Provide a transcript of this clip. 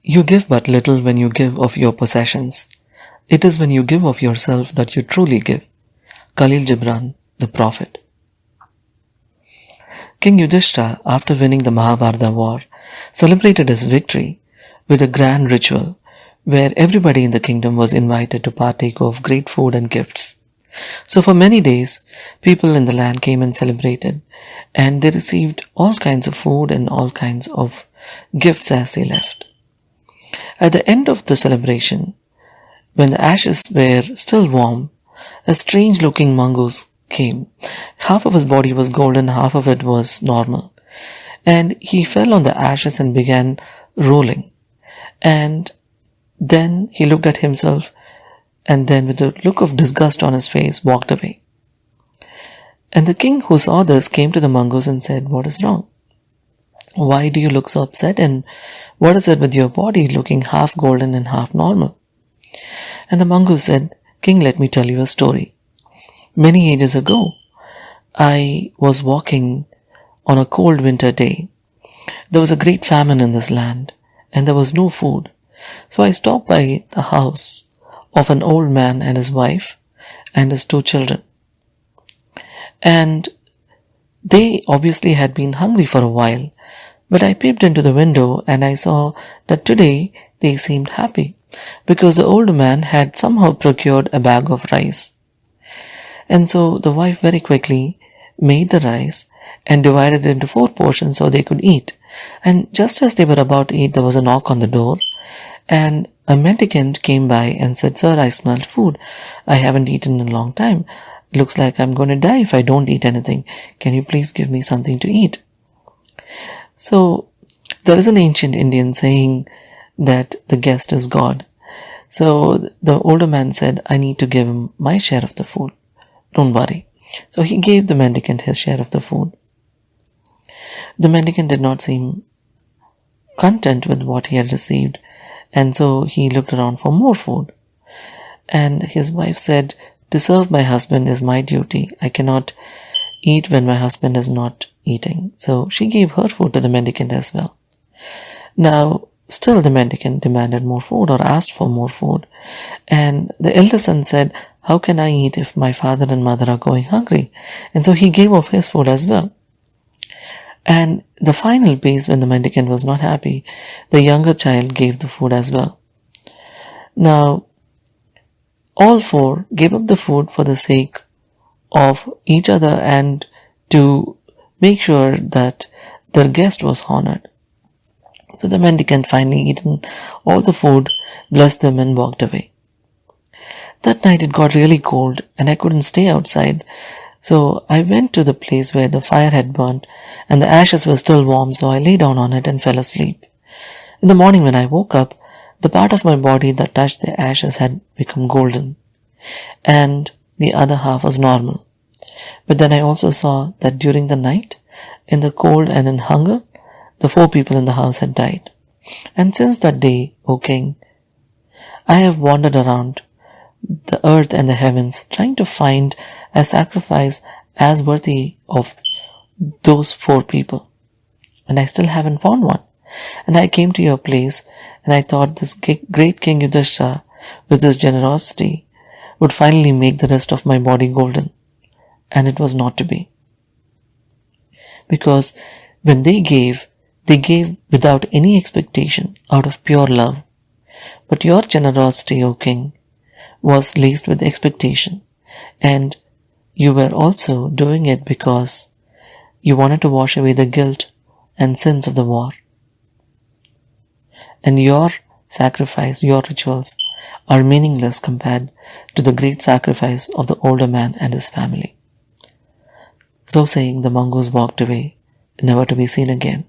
You give but little when you give of your possessions. It is when you give of yourself that you truly give. Khalil Gibran, the prophet. King Yudhishthira, after winning the Mahabharata war, celebrated his victory with a grand ritual where everybody in the kingdom was invited to partake of great food and gifts. So for many days, people in the land came and celebrated, and they received all kinds of food and all kinds of gifts as they left. At the end of the celebration, when the ashes were still warm, a strange looking mongoose came. Half of his body was golden, half of it was normal. And he fell on the ashes and began rolling. And then he looked at himself and then, with a look of disgust on his face, walked away. And the king, who saw this, came to the mongoose and said, "What is wrong? Why do you look so upset? And what is it with your body looking half golden and half normal?" And the mongoose said, "King, let me tell you a story. Many ages ago, I was walking on a cold winter day. There was a great famine in this land, and there was no food. So I stopped by the house of an old man and his wife and his 2 children. And they obviously had been hungry for a while, but I peeped into the window and I saw that today they seemed happy because the old man had somehow procured a bag of rice. And so the wife very quickly made the rice and divided it into 4 portions so they could eat. And just as they were about to eat, there was a knock on the door, and a mendicant came by and said, "Sir, I smell food. I haven't eaten in a long time. Looks like I'm going to die if I don't eat anything. Can you please give me something to eat?" So there is an ancient Indian saying that the guest is God. So the older man said, "I need to give him my share of the food. Don't worry." So he gave the mendicant his share of the food. The mendicant did not seem content with what he had received, and so he looked around for more food. And his wife said, "To serve my husband is my duty. I cannot eat when my husband is not eating." So she gave her food to the mendicant as well. Now, still the mendicant demanded more food or asked for more food. And the elder son said, "How can I eat if my father and mother are going hungry?" And so he gave of his food as well. And the final piece, when the mendicant was not happy, the younger child gave the food as well. Now, all 4 gave up the food for the sake of each other and to make sure that their guest was honored. So the mendicant finally eaten all the food, blessed them and walked away. That night it got really cold and I couldn't stay outside. So I went to the place where the fire had burnt and the ashes were still warm, so I lay down on it and fell asleep. In the morning when I woke up, the part of my body that touched the ashes had become golden and the other half was normal. But then I also saw that during the night, in the cold and in hunger, the 4 people in the house had died. And since that day, O king, I have wandered around the earth and the heavens trying to find a sacrifice as worthy of those 4 people. And I still haven't found one. And I came to your place and I thought this great King Yudhishthira, with his generosity, would finally make the rest of my body golden. And it was not to be. Because when they gave without any expectation, out of pure love. But your generosity, O king, was laced with expectation, and you were also doing it because you wanted to wash away the guilt and sins of the war. And your sacrifice, your rituals, are meaningless compared to the great sacrifice of the older man and his family. So saying, the mongoose walked away, never to be seen again.